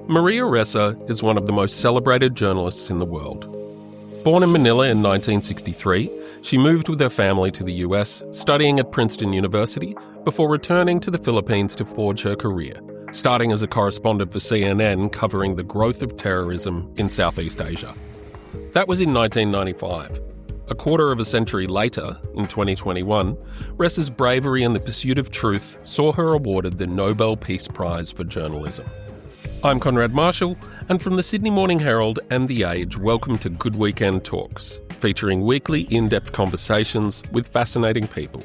Maria Ressa is one of the most celebrated journalists in the world. Born in Manila in 1963, she moved with her family to the US, studying at Princeton University before returning to the Philippines to forge her career, starting as a correspondent for CNN covering the growth of terrorism in Southeast Asia. That was in 1995. A quarter of a century later, in 2021, Ressa's bravery in the pursuit of truth saw her awarded the Nobel Peace Prize for Journalism. I'm Conrad Marshall, and from the Sydney Morning Herald and The Age, welcome to Good Weekend Talks, featuring weekly in-depth conversations with fascinating people.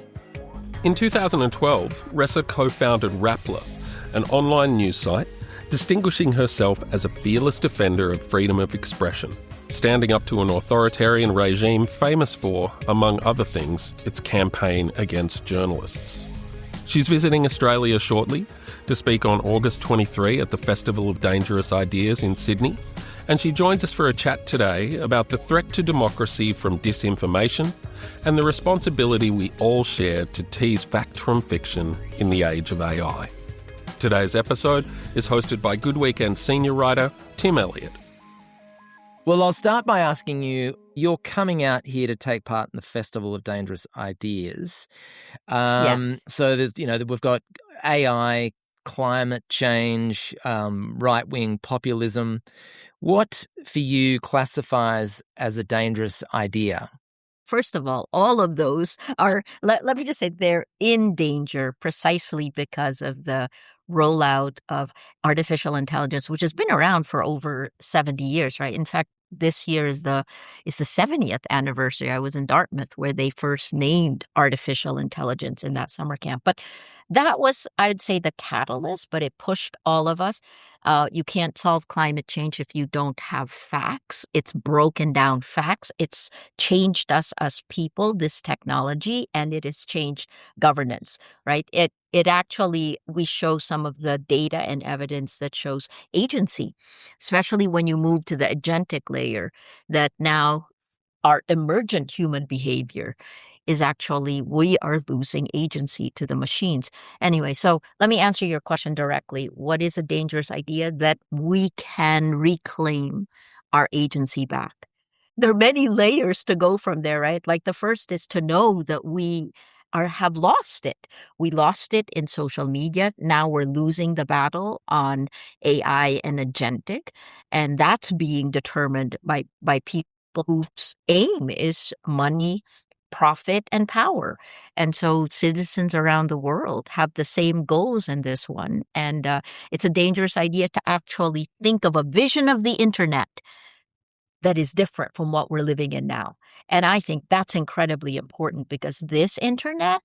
In 2012, Ressa co-founded Rappler, an online news site, distinguishing herself as a fearless defender of freedom of expression, standing up to an authoritarian regime famous for, among other things, its campaign against journalists. She's visiting Australia shortly to speak on August 23 at the Festival of Dangerous Ideas in Sydney, and she joins us for a chat today about the threat to democracy from disinformation and the responsibility we all share to tease fact from fiction in the age of AI. Today's episode is hosted by Good Weekend senior writer Tim Elliott. Well, I'll start by asking you, you're coming out here to take part in the Festival of Dangerous Ideas. Yes. So, we've got AI, climate change, right-wing populism. What, for you, classifies as a dangerous idea? First of all of those are, let me just say, they're in danger precisely because of the rollout of artificial intelligence, which has been around for over 70 years, right? In fact, this year is the 70th anniversary. I was in Dartmouth where they first named artificial intelligence in that summer camp. But that was, I'd say, the catalyst, but it pushed all of us. You can't solve climate change if you don't have facts. It's broken down facts. It's changed us as people, this technology, and it has changed governance, right? It actually, we show some of the data and evidence that shows agency, especially when you move to the agentic layer, that now our emergent human behavior is actually, we are losing agency to the machines. Anyway, so let me answer your question directly. What is a dangerous idea? That we can reclaim our agency back. There are many layers to go from there, right? Like the first is to know that we have lost it. We lost it in social media. Now we're losing the battle on AI and agentic, and that's being determined by people whose aim is money, profit, and power. And so citizens around the world have the same goals in this one. And it's a dangerous idea to actually think of a vision of the internet that is different from what we're living in now. And I think that's incredibly important because this internet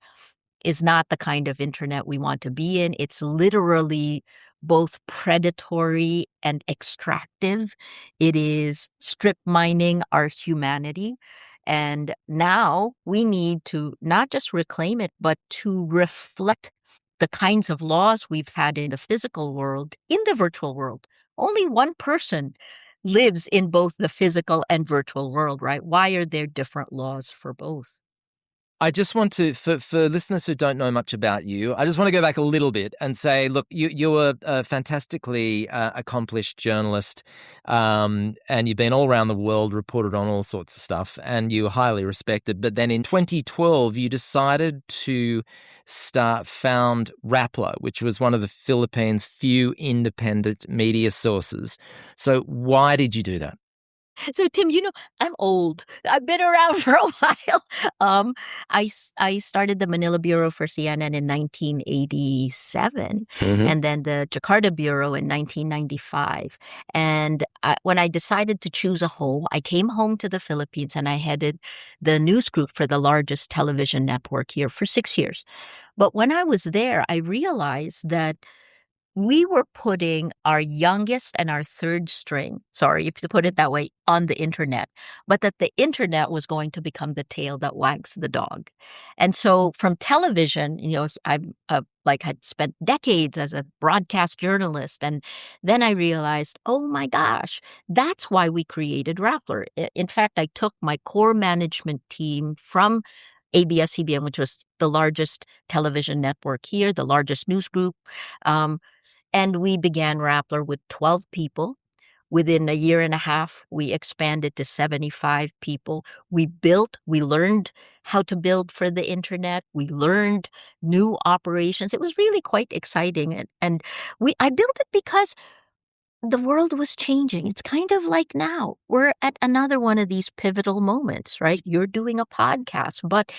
is not the kind of internet we want to be in. It's literally both predatory and extractive. It is strip mining our humanity. And now we need to not just reclaim it, but to reflect the kinds of laws we've had in the physical world, in the virtual world. Only one person lives in both the physical and virtual world, right? Why are there different laws for both? I just want to, for listeners who don't know much about you, I just want to go back a little bit and say, look, you're a fantastically accomplished journalist, and you've been all around the world, reported on all sorts of stuff, and you're highly respected. But then in 2012, you decided to found Rappler, which was one of the Philippines' few independent media sources. So why did you do that? So, Tim, I'm old. I've been around for a while. I started the Manila Bureau for CNN in 1987, and then the Jakarta Bureau in 1995. And when I decided to choose a home, I came home to the Philippines and I headed the news group for the largest television network here for 6 years. But when I was there, I realized that we were putting our youngest and our third string, sorry if you put it that way, on the internet, but that the internet was going to become the tail that wags the dog. And so from television, I'm had spent decades as a broadcast journalist. And then I realized, oh my gosh, that's why we created Rappler. In fact, I took my core management team from ABS-CBN, which was the largest television network here, the largest news group, And we began Rappler with 12 people. Within a year and a half, we expanded to 75 people. We learned how to build for the internet. We learned new operations. It was really quite exciting. And I built it because the world was changing. It's kind of like now. We're at another one of these pivotal moments, right? You're doing a podcast, but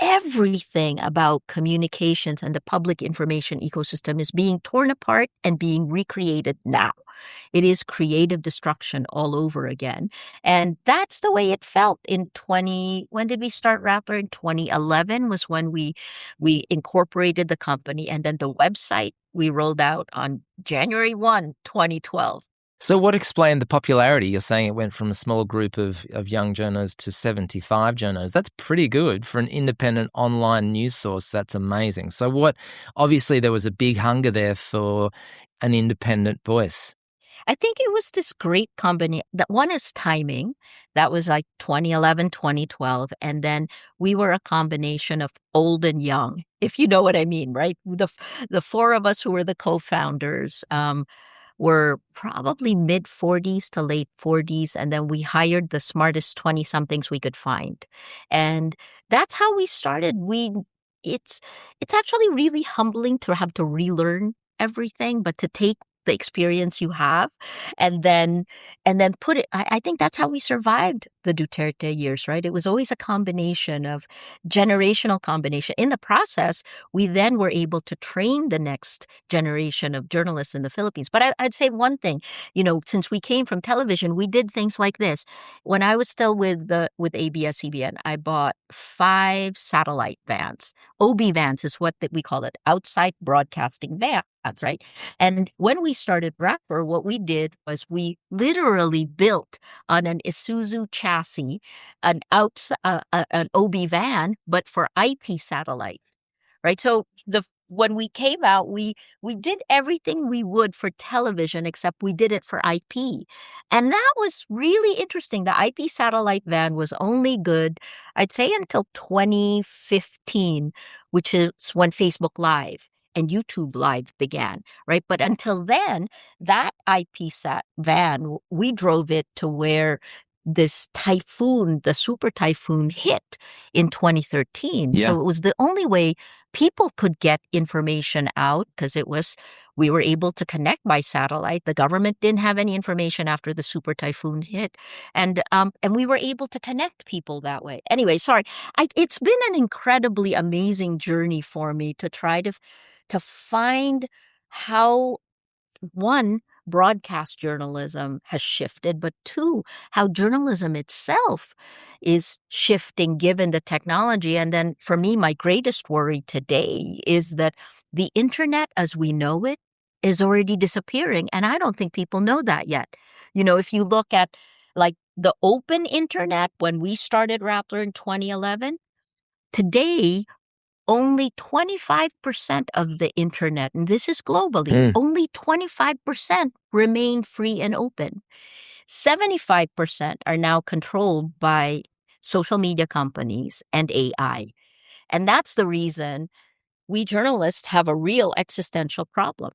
everything about communications and the public information ecosystem is being torn apart and being recreated now. It is creative destruction all over again. And that's the way it felt when did we start Rappler? In 2011 was when we incorporated the company, and then the website we rolled out on January 1, 2012. So what explained the popularity? You're saying it went from a small group of young journos to 75 journos. That's pretty good for an independent online news source. That's amazing. So obviously there was a big hunger there for an independent voice. I think it was this great combination. That one is timing. That was like 2011, 2012. And then we were a combination of old and young, if you know what I mean, right? The four of us who were the co-founders were probably mid-40s to late 40s. And then we hired the smartest 20-somethings we could find. And that's how we started. It's actually really humbling to have to relearn everything, but to take the experience you have and then put it. I think that's how we survived the Duterte years, right? It was always a combination of generational combination. In the process, we then were able to train the next generation of journalists in the Philippines. But I'd say one thing, since we came from television, we did things like this. When I was still with ABS-CBN, I bought 5 satellite vans. OB vans is what we call it, outside broadcasting vans. Right. And when we started Rappler, what we did was we literally built on an Isuzu chassis, an OB van, but for IP satellite. Right. So when we came out, we did everything we would for television, except we did it for IP. And that was really interesting. The IP satellite van was only good, I'd say, until 2015, which is when Facebook Live and YouTube Live began, right? But until then, that IP sat van, we drove it to where this typhoon, the super typhoon, hit in 2013. Yeah. So it was the only way people could get information out, because we were able to connect by satellite. The government didn't have any information after the super typhoon hit, and we were able to connect people that way. Anyway, sorry, it's been an incredibly amazing journey for me to try to find how, one, broadcast journalism has shifted, but 2, how journalism itself is shifting given the technology. And then for me, my greatest worry today is that the internet as we know it is already disappearing. And I don't think people know that yet. If you look at like the open internet, when we started Rappler in 2011, today, only 25% of the internet, and this is globally, only 25% remain free and open. 75% are now controlled by social media companies and AI. And that's the reason we journalists have a real existential problem.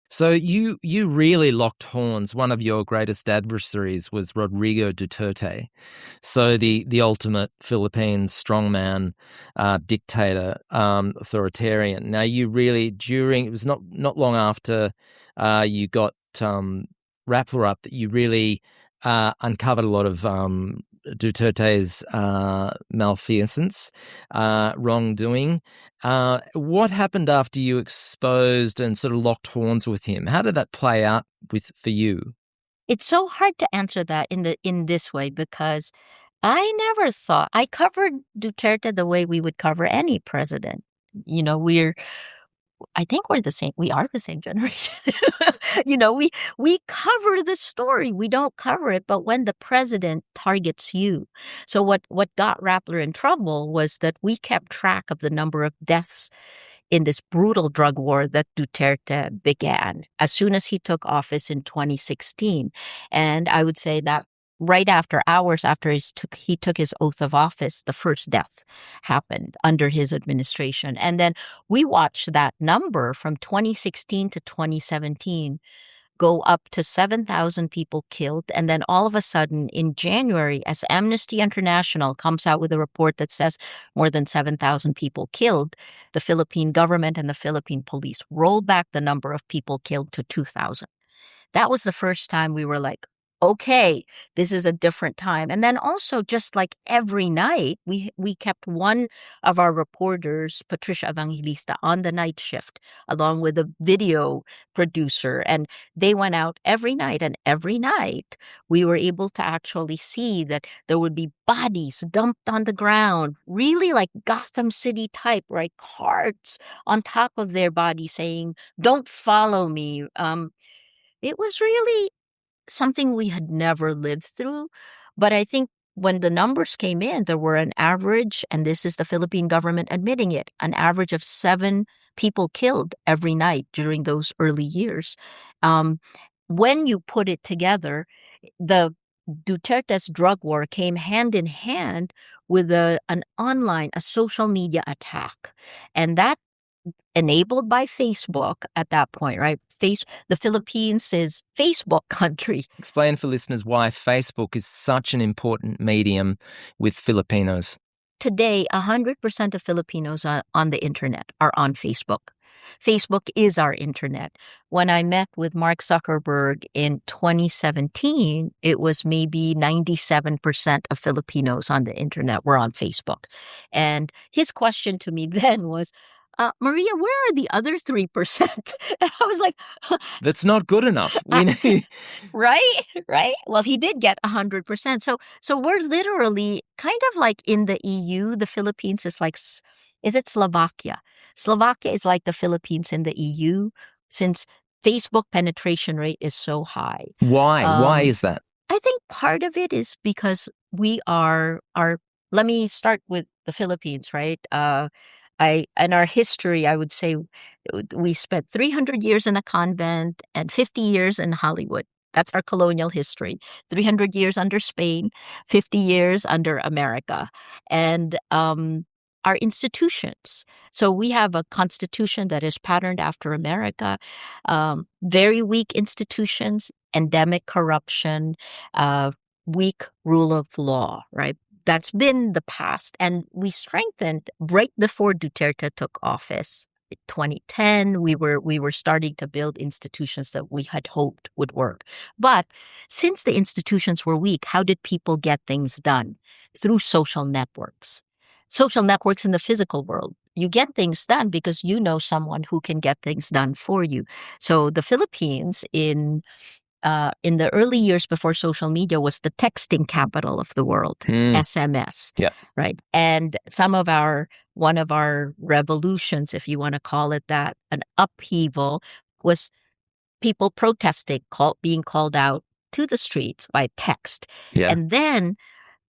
So you really locked horns. One of your greatest adversaries was Rodrigo Duterte. So the ultimate Philippine strongman, dictator, authoritarian. Now you really, it was not long after you got Rappler up that you really uncovered a lot of Duterte's malfeasance, wrongdoing. What happened after you exposed and sort of locked horns with him? How did that play out for you? It's so hard to answer that in this way, because I never thought I covered Duterte the way we would cover any president. I think we're the same. We are the same generation. We cover the story. We don't cover it, but when the president targets you. So what got Rappler in trouble was that we kept track of the number of deaths in this brutal drug war that Duterte began as soon as he took office in 2016. And I would say that right after hours after he took his oath of office, the first death happened under his administration. And then we watched that number from 2016 to 2017 go up to 7,000 people killed. And then all of a sudden in January, as Amnesty International comes out with a report that says more than 7,000 people killed, the Philippine government and the Philippine police rolled back the number of people killed to 2,000. That was the first time we were like, okay, this is a different time. And then also just like every night, we kept one of our reporters, Patricia Evangelista, on the night shift, along with a video producer. And they went out every night. And every night, we were able to actually see that there would be bodies dumped on the ground, really like Gotham City type, right? Cards on top of their body saying, don't follow me. It was really something we had never lived through. But I think when the numbers came in, there were an average, and this is the Philippine government admitting it, an average of 7 people killed every night during those early years. When you put it together, the Duterte's drug war came hand in hand with a social media attack. And that enabled by Facebook at that point, right? The Philippines is Facebook country. Explain for listeners why Facebook is such an important medium with Filipinos. Today, 100% of Filipinos on the internet are on Facebook. Facebook is our internet. When I met with Mark Zuckerberg in 2017, it was maybe 97% of Filipinos on the internet were on Facebook. And his question to me then was, Maria, where are the other 3%? And I was like, that's not good enough. We need... Right. Well, he did get 100%. So we're literally kind of like in the EU. The Philippines is like, is it Slovakia? Slovakia is like the Philippines in the EU, since Facebook penetration rate is so high. Why? Why is that? I think part of it is because we are let me start with the Philippines, right? In our history, I would say we spent 300 years in a convent and 50 years in Hollywood. That's our colonial history. 300 years under Spain, 50 years under America. And our institutions. So we have a constitution that is patterned after America, very weak institutions, endemic corruption, weak rule of law, right? That's been the past. And we strengthened right before Duterte took office. In 2010, we were starting to build institutions that we had hoped would work. But since the institutions were weak, how did people get things done? Through social networks. Social networks in the physical world. You get things done because you know someone who can get things done for you. So the Philippines in the early years before social media was the texting capital of the world, SMS. Yeah. Right. And one of our revolutions, if you want to call it that, an upheaval, was people protesting, being called out to the streets by text. Yeah. And then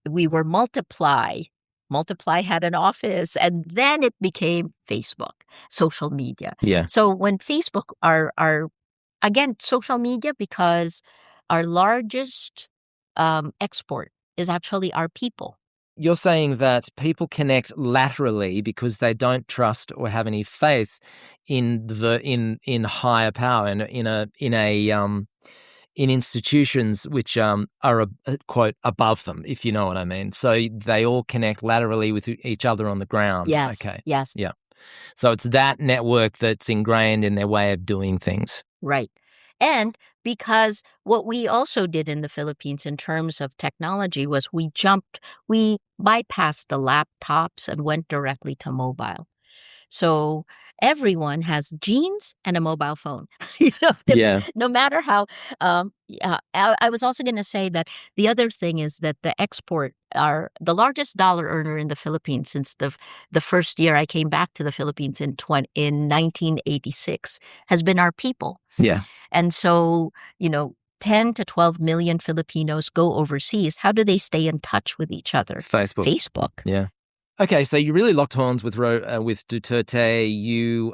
we were Multiply. Multiply had an office, and then it became Facebook, social media. Yeah. So when Facebook again, social media, because our largest export is actually our people. You're saying that people connect laterally because they don't trust or have any faith in higher power and in institutions which are quote above them, if you know what I mean. So they all connect laterally with each other on the ground. Yes. Okay. Yes. Yeah. So it's that network that's ingrained in their way of doing things. Right. And because what we also did in the Philippines in terms of technology was we bypassed the laptops and went directly to mobile. So everyone has jeans and a mobile phone. No matter how. I was also going to say that the other thing is that the the largest dollar earner in the Philippines since the first year I came back to the Philippines in 1986 has been our people. Yeah. And so, 10 to 12 million Filipinos go overseas. How do they stay in touch with each other? Facebook. Facebook. Yeah. Okay, so you really locked horns with Duterte.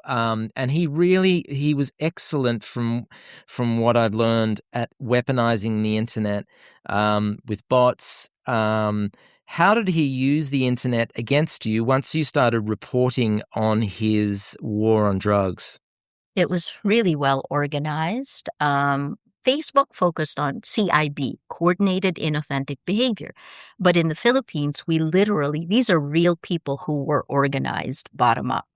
And he was excellent from what I've learned at weaponizing the internet with bots. How did he use the internet against you once you started reporting on his war on drugs? It was really well organized. Facebook focused on CIB, coordinated inauthentic behavior. But in the Philippines, these are real people who were organized bottom up.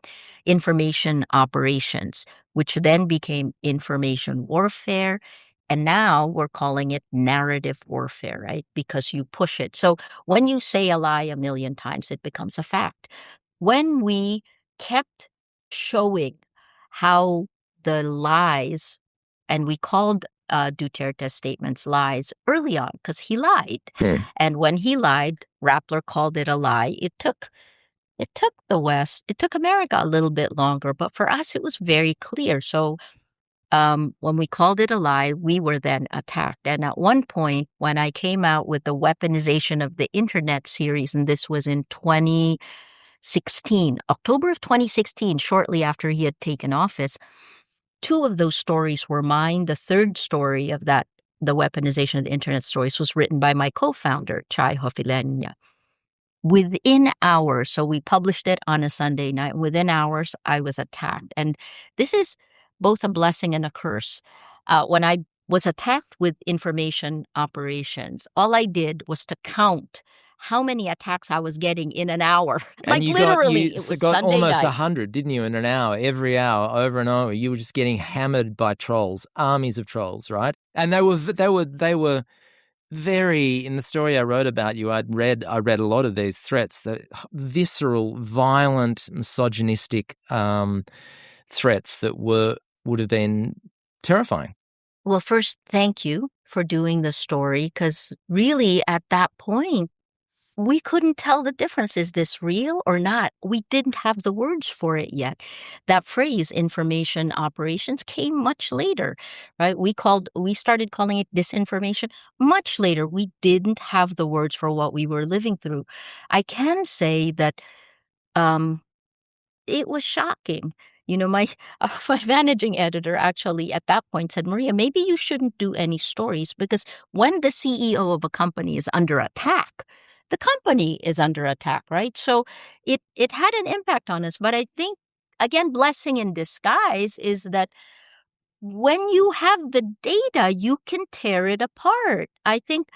Information operations, which then became information warfare. And now we're calling it narrative warfare, right? Because you push it. So when you say a lie a million times, it becomes a fact. When we kept showing how the lies, and we called Duterte's statements lies early on because he lied. And when he lied, Rappler called it a lie. It took the West, it took America a little bit longer, but for us, it was very clear. So when we called it a lie, we were then attacked. And at one point, when I came out with the weaponization of the internet series, and this was in 2016, October of 2016, shortly after he had taken office, two of those stories were mine. The third story of that, the weaponization of the internet stories, was written by my co-founder, Chai Hofilenya. Within hours, so we published it on a Sunday night, within hours, I was attacked. And this is both a blessing and a curse. When I was attacked with information operations, all I did was to count how many attacks I was getting in an hour. And it was got Sunday almost night. 100, didn't you, in an hour, every hour, over and over. You were just getting hammered by trolls, armies of trolls, right? And they were very, in the story I wrote about you, I read a lot of these threats, the visceral, violent, misogynistic threats that would have been terrifying. Well, first, thank you for doing the story, because really at that point, we couldn't tell the difference. Is this real or not? We didn't have the words for it yet. That phrase, information operations, came much later, right? We started calling it disinformation much later. We didn't have the words for what we were living through. I can say that it was shocking. My my managing editor actually at that point said, Maria, maybe you shouldn't do any stories, because when the CEO of a company is under attack, the company is under attack, right? So it had an impact on us. But I think, again, blessing in disguise is that when you have the data, you can tear it apart. I think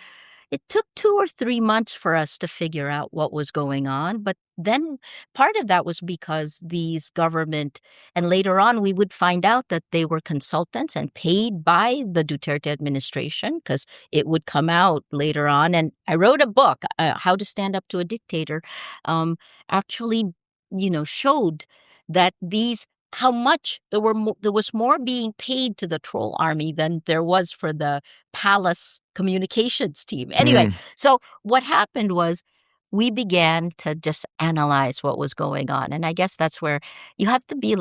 it took 2 or 3 months for us to figure out what was going on. But then part of that was because these government, and later on we would find out that they were consultants and paid by the Duterte administration, because it would come out later on. And I wrote a book, How to Stand Up to a Dictator, actually, showed that how much there was more being paid to the troll army than there was for the palace communications team. Anyway, so what happened was we began to just analyze what was going on. And I guess that's where you have to be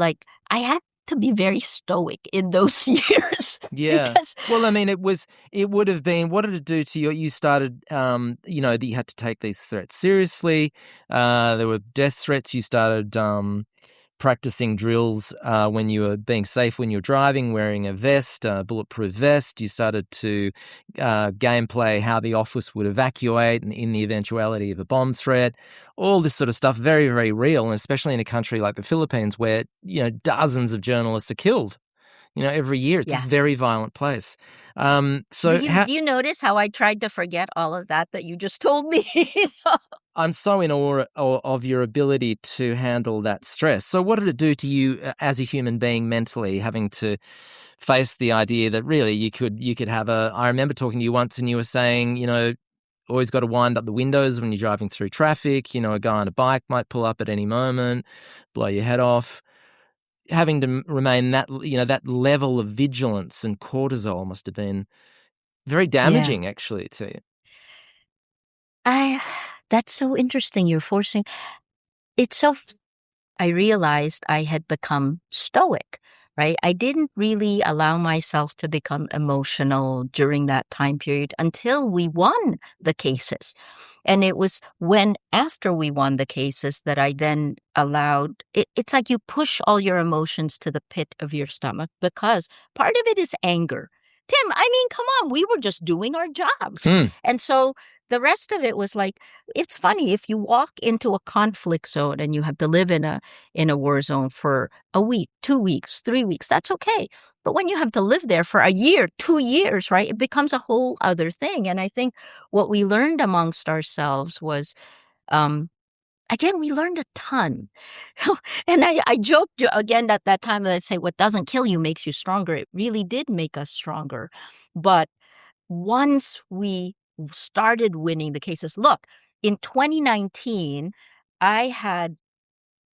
I had to be very stoic in those years. Yeah. Because, well, I mean, it would have been, what did it do to you? You started, that you had to take these threats seriously. There were death threats. You started practicing drills when you were being safe when you were driving, wearing a vest, a bulletproof vest. You started to gameplay how the office would evacuate in the eventuality of a bomb threat. All this sort of stuff, very, very real, and especially in a country like the Philippines where, dozens of journalists are killed, every year. It's a very violent place. So do you notice how I tried to forget all of that you just told me? I'm so in awe of your ability to handle that stress. So what did it do to you as a human being mentally, having to face the idea that really you could have I remember talking to you once and you were saying, always got to wind up the windows when you're driving through traffic. A guy on a bike might pull up at any moment, blow your head off. Having to remain that level of vigilance and cortisol must have been very damaging, actually, to you. That's so interesting. You're forcing. I realized I had become stoic, right? I didn't really allow myself to become emotional during that time period until we won the cases. And it was when, after we won the cases, that I then allowed it's like you push all your emotions to the pit of your stomach because part of it is anger. Tim, I mean, come on, we were just doing our jobs. And so the rest of it was like, it's funny, if you walk into a conflict zone and you have to live in a war zone for a week, 2 weeks, 3 weeks, that's okay. But when you have to live there for a year, 2 years, right, it becomes a whole other thing. And I think what we learned amongst ourselves was, again, we learned a ton. And I joked again at that time, that I say, what doesn't kill you makes you stronger. It really did make us stronger. But once we started winning the cases, look, in 2019, I had,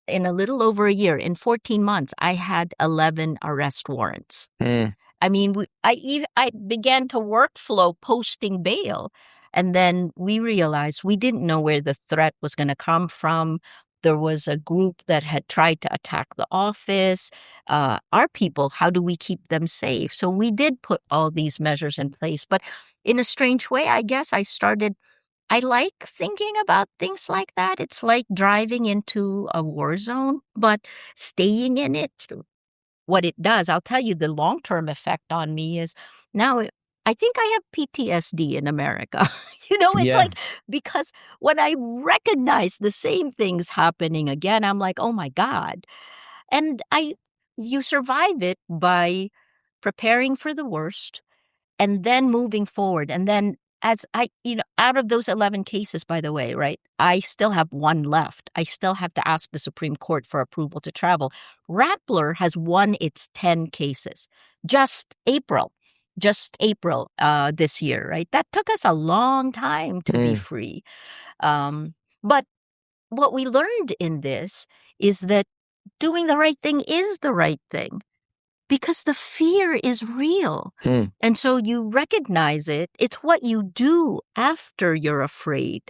in a little over a year, in 14 months, I had 11 arrest warrants. I mean, I began to workflow posting bail, and then we realized we didn't know where the threat was going to come from. There was a group that had tried to attack the office. Our people, how do we keep them safe? So we did put all these measures in place. But in a strange way, I guess I like thinking about things like that. It's like driving into a war zone, but staying in it. What it does, I'll tell you, the long-term effect on me is now I think I have PTSD in America. It's like, because when I recognize the same things happening again, I'm like, oh my God. And you survive it by preparing for the worst and then moving forward. And then, as out of those 11 cases, by the way, right, I still have one left. I still have to ask the Supreme Court for approval to travel. Rappler has won its 10 cases. Just April this year, right? That took us a long time to be free. But what we learned in this is that doing the right thing is the right thing, because the fear is real. And so you recognize it. It's what you do after you're afraid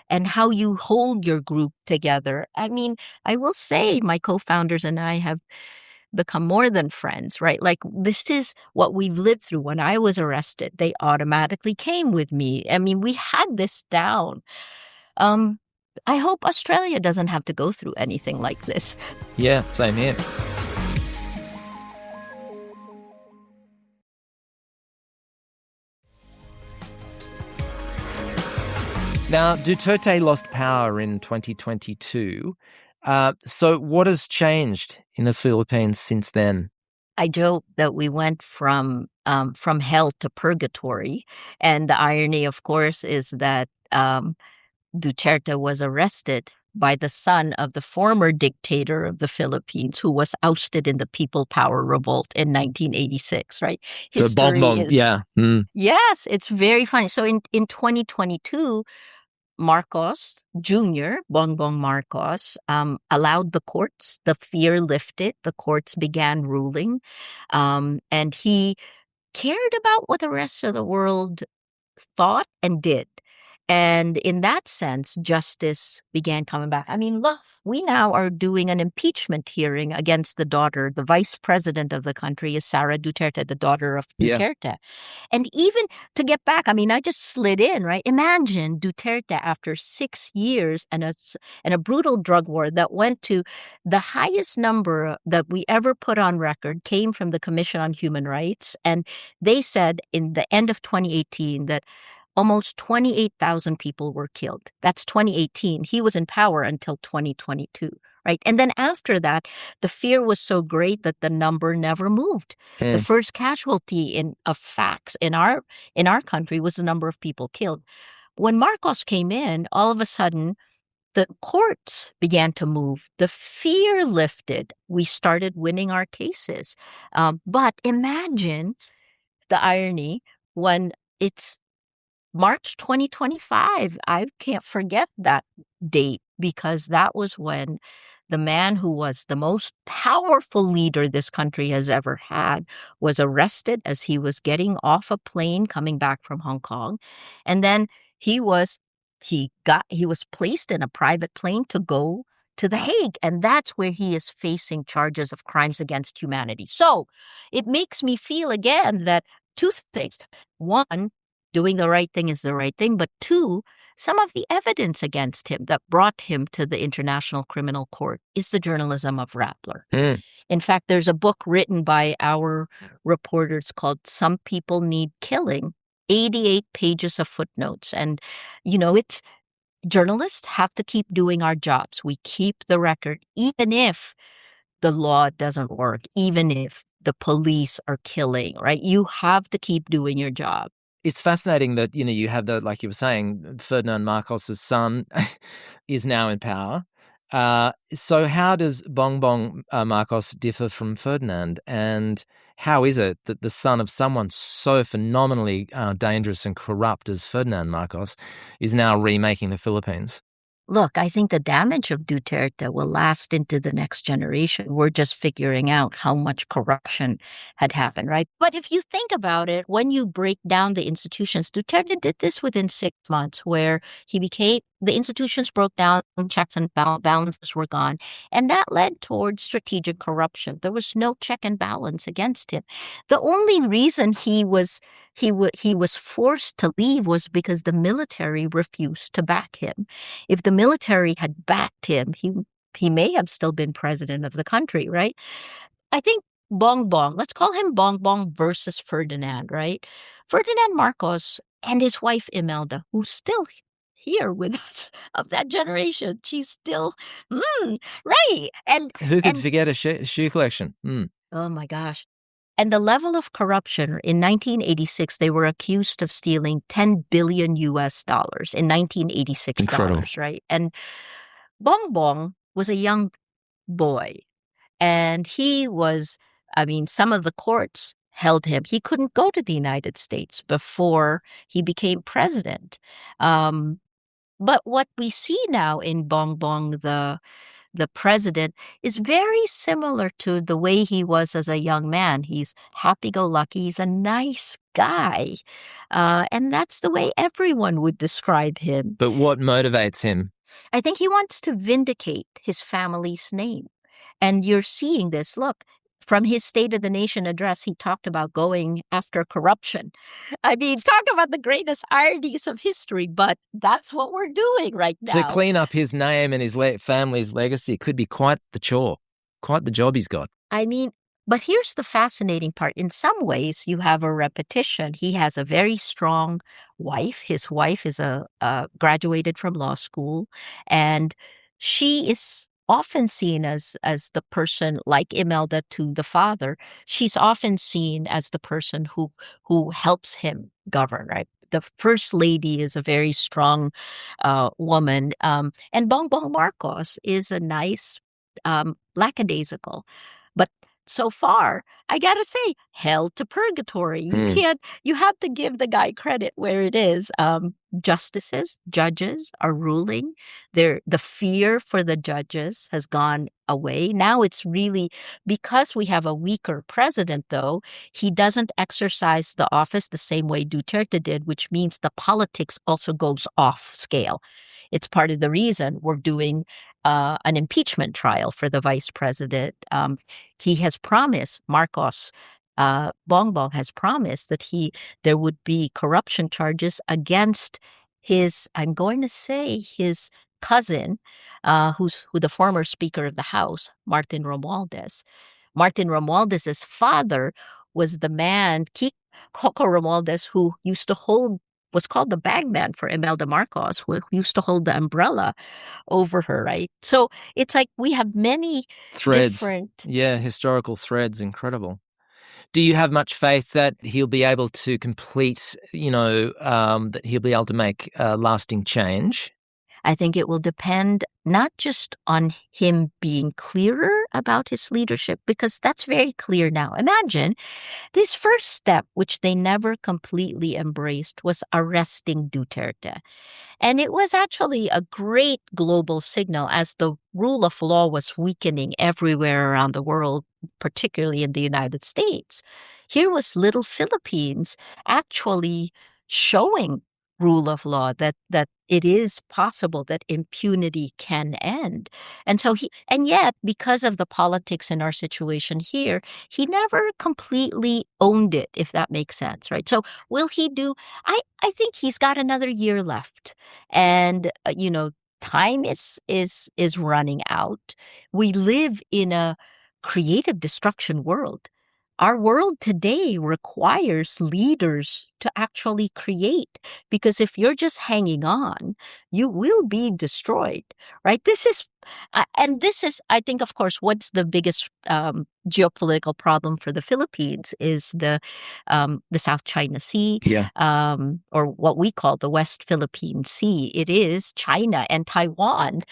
and how you hold your group together. I mean, I will say my co-founders and I have become more than friends, right? Like, this is what we've lived through. When I was arrested, they automatically came with me. I mean, we had this down. I hope Australia doesn't have to go through anything like this. Yeah, same here. Now, Duterte lost power in 2022. So what has changed in the Philippines since then? I joke that we went from hell to purgatory. And the irony, of course, is that Duterte was arrested by the son of the former dictator of the Philippines, who was ousted in the People Power Revolt in 1986, right? So Bongbong, yeah. Yes, it's very funny. So in 2022, Marcos Jr., Bongbong Marcos, allowed the courts, the fear lifted, the courts began ruling, and he cared about what the rest of the world thought and did. And in that sense, justice began coming back. I mean, look, we now are doing an impeachment hearing against the daughter. The vice president of the country is Sara Duterte, the daughter of Duterte. And even to get back, I mean, I just slid in, right? Imagine Duterte after 6 years and a brutal drug war that went to the highest number that we ever put on record came from the Commission on Human Rights. And they said in the end of 2018 that almost 28,000 people were killed. That's 2018. He was in power until 2022, right? And then after that, the fear was so great that the number never moved. The first casualty of facts in our country was the number of people killed. When Marcos came in, all of a sudden, the courts began to move. The fear lifted. We started winning our cases. But imagine the irony when it's March 2025, I can't forget that date, because that was when the man who was the most powerful leader this country has ever had was arrested as he was getting off a plane coming back from Hong Kong. And then he was placed in a private plane to go to The Hague, and that's where he is facing charges of crimes against humanity. So it makes me feel again that two things. One, doing the right thing is the right thing, but two, some of the evidence against him that brought him to the International Criminal Court is the journalism of Rappler. In fact, there's a book written by our reporters called Some People Need Killing, 88 pages of footnotes. And, it's journalists have to keep doing our jobs. We keep the record, even if the law doesn't work, even if the police are killing, right? You have to keep doing your job. It's fascinating that, you have like you were saying, Ferdinand Marcos's son is now in power. So how does Bongbong Marcos differ from Ferdinand? And how is it that the son of someone so phenomenally dangerous and corrupt as Ferdinand Marcos is now remaking the Philippines? Look, I think the damage of Duterte will last into the next generation. We're just figuring out how much corruption had happened, right? But if you think about it, when you break down the institutions, Duterte did this within 6 months, where the institutions broke down, checks and balances were gone, and that led towards strategic corruption. There was no check and balance against him. The only reason he was forced to leave was because the military refused to back him. If the military had backed him, he may have still been president of the country, right? I think Bongbong, let's call him Bongbong versus Ferdinand, right? Ferdinand Marcos and his wife Imelda, who's still here with us, of that generation. She's still, right. And who could forget a shoe collection? Oh my gosh. And the level of corruption in 1986, they were accused of stealing $10 billion US in 1986 Incredible. dollars, right? And Bongbong was a young boy, and some of the courts held him. He couldn't go to the United States before he became president. But what we see now in Bongbong, the president, is very similar to the way he was as a young man. He's happy-go-lucky. He's a nice guy. And that's the way everyone would describe him. But what motivates him? I think he wants to vindicate his family's name. And you're seeing this. Look, from his State of the Nation address, he talked about going after corruption. I mean, talk about the greatest ironies of history, but that's what we're doing right now. To clean up his name and his family's legacy could be quite the chore, quite the job he's got. I mean, but here's the fascinating part. In some ways, you have a repetition. He has a very strong wife. His wife is graduated from law school, and she is often seen as the person, like Imelda to the father. She's often seen as the person who helps him govern, right? The first lady is a very strong woman, and Bongbong Marcos is a nice, lackadaisical. But so far, I gotta say, hell to purgatory. You have to give the guy credit where it is. Judges are ruling. The fear for the judges has gone away. Now it's really, because we have a weaker president, though, he doesn't exercise the office the same way Duterte did, which means the politics also goes off scale. It's part of the reason we're doing an impeachment trial for the vice president. He has promised, Bongbong has promised that there would be corruption charges against his cousin, who the former Speaker of the House, Martin Romualdez. Martin Romualdez's father was the man, Coco Romualdez, who was called the bagman for Imelda Marcos, who used to hold the umbrella over her, right? So it's like we have many threads. Different... Yeah, historical threads. Incredible. Do you have much faith that he'll be able to complete, that he'll be able to make lasting change? I think it will depend not just on him being clearer about his leadership, because that's very clear now. Imagine this first step, which they never completely embraced, was arresting Duterte. And it was actually a great global signal as the rule of law was weakening everywhere around the world, particularly in the United States. Here was little Philippines actually showing rule of law, that it is possible that impunity can end. And yet, because of the politics in our situation here, he never completely owned it, if that makes sense, right? So will he do, I think he's got another year left. And, time is running out. We live in a creative destruction world. Our world today requires leaders to actually create, because if you're just hanging on, you will be destroyed, right? This is, I think, of course, what's the biggest geopolitical problem for the Philippines is the South China Sea, Yeah. or what we call the West Philippine Sea. It is China and Taiwan.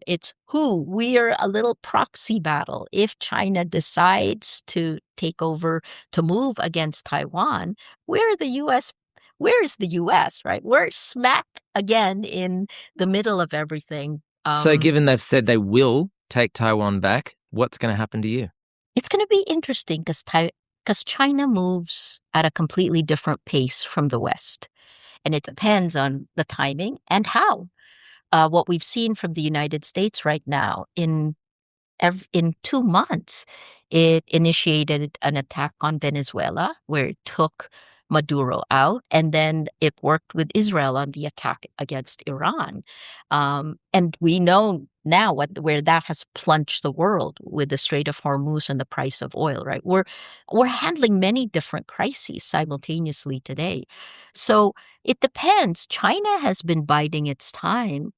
It's who we're a little proxy battle. If China decides to take over, to move against Taiwan, where is the U.S., right? We're smack again in the middle of everything. So given they've said they will take Taiwan back, what's going to happen to you? It's going to be interesting because China moves at a completely different pace from the West. And it depends on the timing and how. What we've seen from the United States right now, in 2 months, it initiated an attack on Venezuela, where it took Maduro out, and then it worked with Israel on the attack against Iran. And we know now where that has plunged the world with the Strait of Hormuz and the price of oil, right? We're handling many different crises simultaneously today. So it depends. China has been biding its time.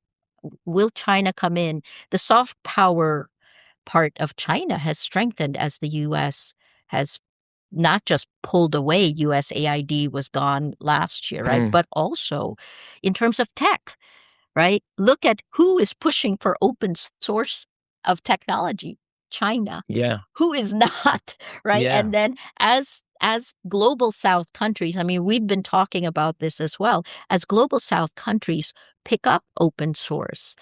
Will China come in? The soft power part of China has strengthened as the U.S. has not just pulled away. USAID was gone last year, right? But also in terms of tech, right? Look at who is pushing for open source of technology. China. Yeah. Who is not, right? Yeah. And then as global South countries, I mean, we've been talking about this as well, as global South countries pick up open source.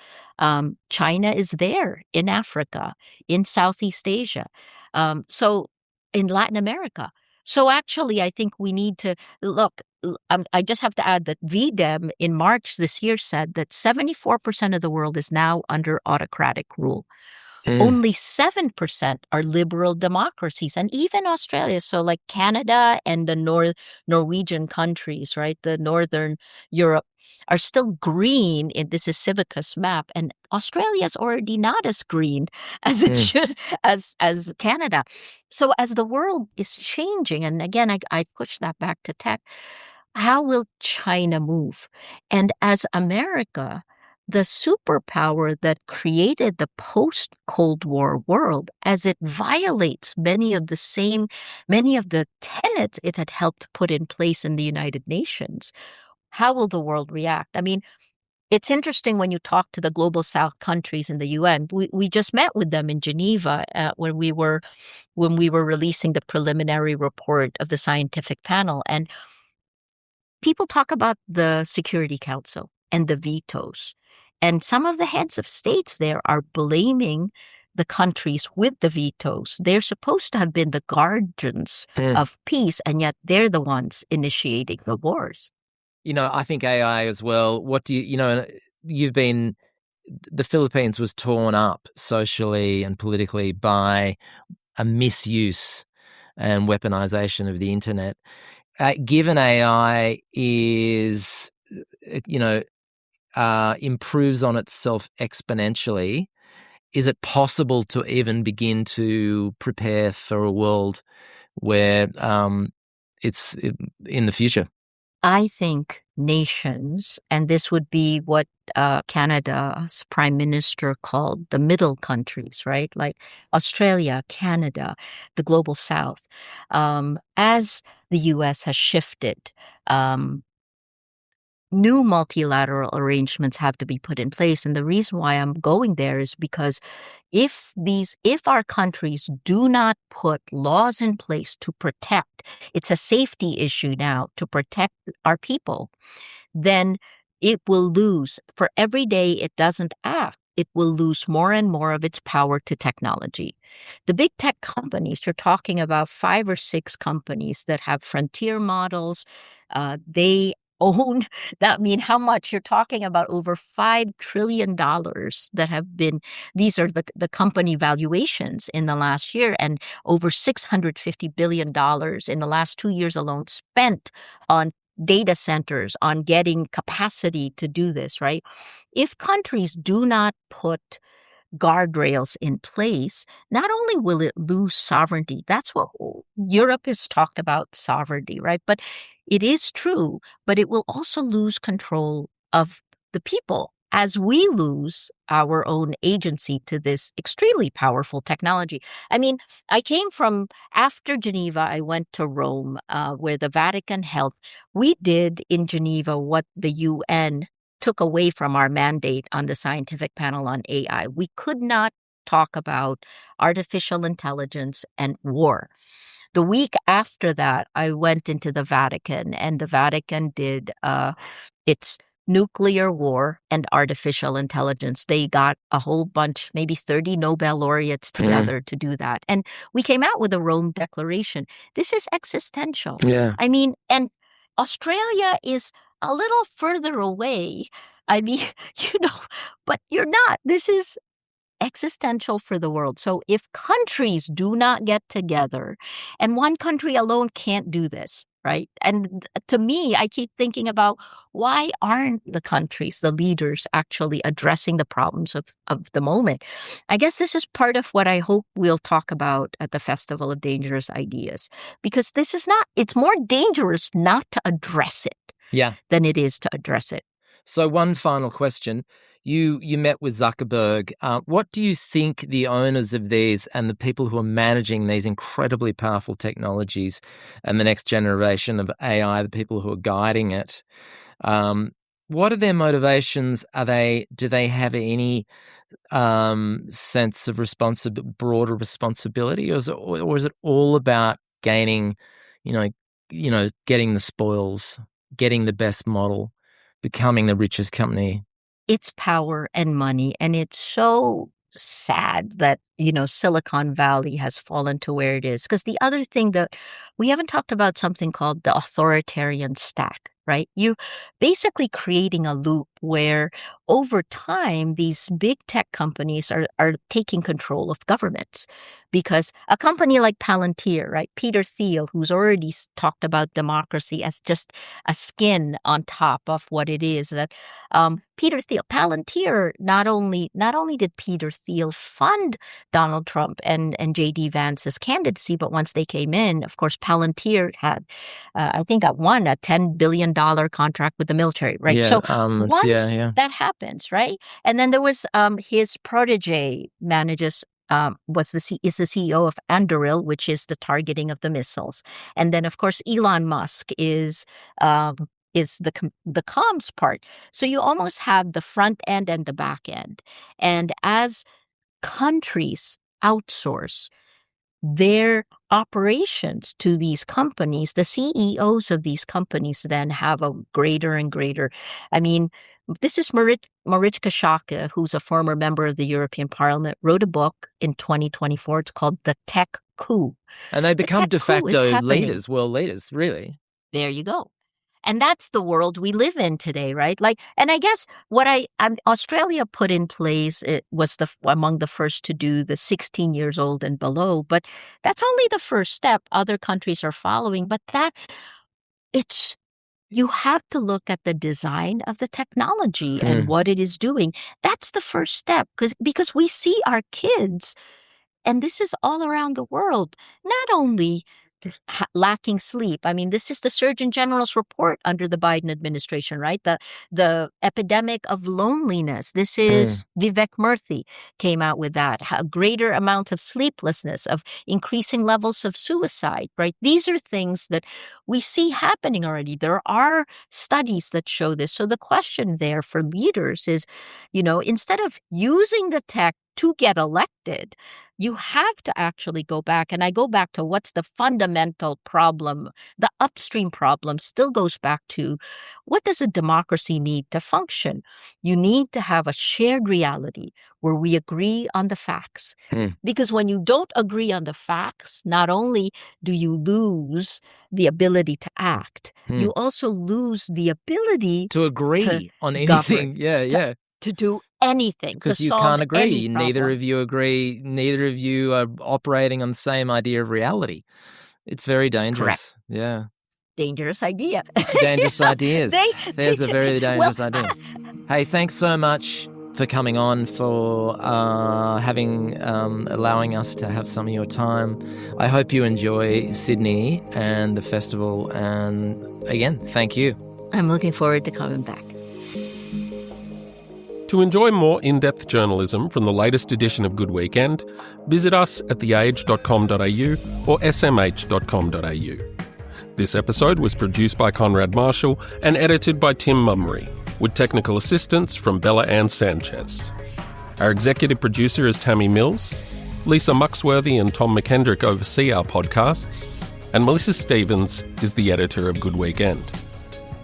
China is there in Africa, in Southeast Asia, so in Latin America. So actually, I think we need to look. I just have to add that VDEM in March this year said that 74% of the world is now under autocratic rule. Only 7% are liberal democracies, and even Australia. So like Canada and the Norwegian countries, right? The Northern Europe are still green. This is Civicus map, and Australia is already not as green as it should, as Canada. So as the world is changing, and again, I push that back to tech, how will China move? And as America, the superpower that created the post-Cold War world, as it violates many of the tenets it had helped put in place in the United Nations, how will the world react? I mean, it's interesting when you talk to the global South countries in the UN. We just met with them in Geneva when we were releasing the preliminary report of the scientific panel, and people talk about the Security Council and the vetoes. And some of the heads of states there are blaming the countries with the vetoes. They're supposed to have been the guardians of peace, and yet they're the ones initiating the wars. I think AI as well. What do the Philippines was torn up socially and politically by a misuse and weaponization of the internet. Given AI is, improves on itself exponentially, is it possible to even begin to prepare for a world where it's in the future? I think nations, and this would be what Canada's prime minister called the middle countries, right? Like Australia, Canada, the global South. As the U.S. has shifted, new multilateral arrangements have to be put in place. And the reason why I'm going there is because if our countries do not put laws in place to protect, it's a safety issue now to protect our people, then it will lose. For every day it doesn't act, it will lose more and more of its power to technology. The big tech companies, you're talking about 5 or 6 companies that have frontier models. They own that. I mean, how much? You're talking about over $5 trillion that have been, these are the company valuations in the last year, and over $650 billion in the last 2 years alone spent on data centers, on getting capacity to do this, right? If countries do not put guardrails in place, not only will it lose sovereignty, that's what Europe has talked about, sovereignty, right? But it is true, but it will also lose control of the people as we lose our own agency to this extremely powerful technology. I mean, I came from, after Geneva, I went to Rome, where the Vatican held. We did in Geneva what the UN took away from our mandate on the scientific panel on AI. We could not talk about artificial intelligence and war. The week after that, I went into the Vatican, and the Vatican did its nuclear war and artificial intelligence. They got a whole bunch, maybe 30 Nobel laureates together to do that. And we came out with a Rome Declaration. This is existential. Yeah. I mean, and Australia is a little further away. I mean, but you're not. This is existential for the world. So if countries do not get together, and one country alone can't do this, right? And to me, I keep thinking about, why aren't the countries, the leaders, actually addressing the problems of the moment? I guess this is part of what I hope we'll talk about at the Festival of Dangerous Ideas, because this is not, it's more dangerous not to address it than it is to address it. So one final question. You met with Zuckerberg. What do you think the owners of these and the people who are managing these incredibly powerful technologies and the next generation of AI, the people who are guiding it, what are their motivations? Do they have any sense of broader responsibility, or is it all about gaining, getting the spoils, getting the best model, becoming the richest company? It's power and money, and it's so sad that, Silicon Valley has fallen to where it is. Because the other thing that we haven't talked about, something called the authoritarian stack, right? You basically creating a loop where over time, these big tech companies are taking control of governments. Because a company like Palantir, right? Peter Thiel, who's already talked about democracy as just a skin on top of what it is, that Peter Thiel, Palantir, not only did Peter Thiel fund Donald Trump and J.D. Vance's candidacy, but once they came in, of course, Palantir had, I think, won a $10 billion contract with the military, right? Yeah, so once that happens, right? And then there was his protege is the CEO of Anduril, which is the targeting of the missiles. And then, of course, Elon Musk is the comms part. So you almost have the front end and the back end. And as countries outsource their operations to these companies, the CEOs of these companies then have a greater and greater. I mean, this is Marichka Schaake, who's a former member of the European Parliament, wrote a book in 2024. It's called The Tech Coup. And they become de facto leaders, world leaders, really. There you go. And that's the world we live in today, right? And I guess what Australia put in place, it was among the first to do the 16 years old and below, but that's only the first step. Other countries are following, but you have to look at the design of the technology and what it is doing. That's the first step, because we see our kids, and this is all around the world, not only lacking sleep. I mean, this is the Surgeon General's report under the Biden administration, right? The epidemic of loneliness. This is Vivek Murthy came out with that. Greater amounts of sleeplessness, of increasing levels of suicide, right? These are things that we see happening already. There are studies that show this. So the question there for leaders is, instead of using the tech to get elected, you have to actually go back. And I go back to what's the fundamental problem. The upstream problem still goes back to, what does a democracy need to function? You need to have a shared reality where we agree on the facts. Because when you don't agree on the facts, not only do you lose the ability to act, you also lose the ability to agree on anything. To do anything. Because you can't agree. Neither of you agree. Neither of you are operating on the same idea of reality. It's very dangerous. Correct. Yeah. Dangerous idea. Dangerous ideas. There's a very dangerous idea. Hey, thanks so much for coming on, for allowing us to have some of your time. I hope you enjoy Sydney and the festival. And again, thank you. I'm looking forward to coming back. To enjoy more in-depth journalism from the latest edition of Good Weekend, visit us at theage.com.au or smh.com.au. This episode was produced by Conrad Marshall and edited by Tim Mummery, with technical assistance from Bella Ann Sanchez. Our executive producer is Tammy Mills. Lisa Muxworthy and Tom McKendrick oversee our podcasts, and Melissa Stevens is the editor of Good Weekend.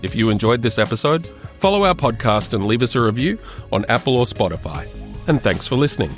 If you enjoyed this episode, follow our podcast and leave us a review on Apple or Spotify. And thanks for listening.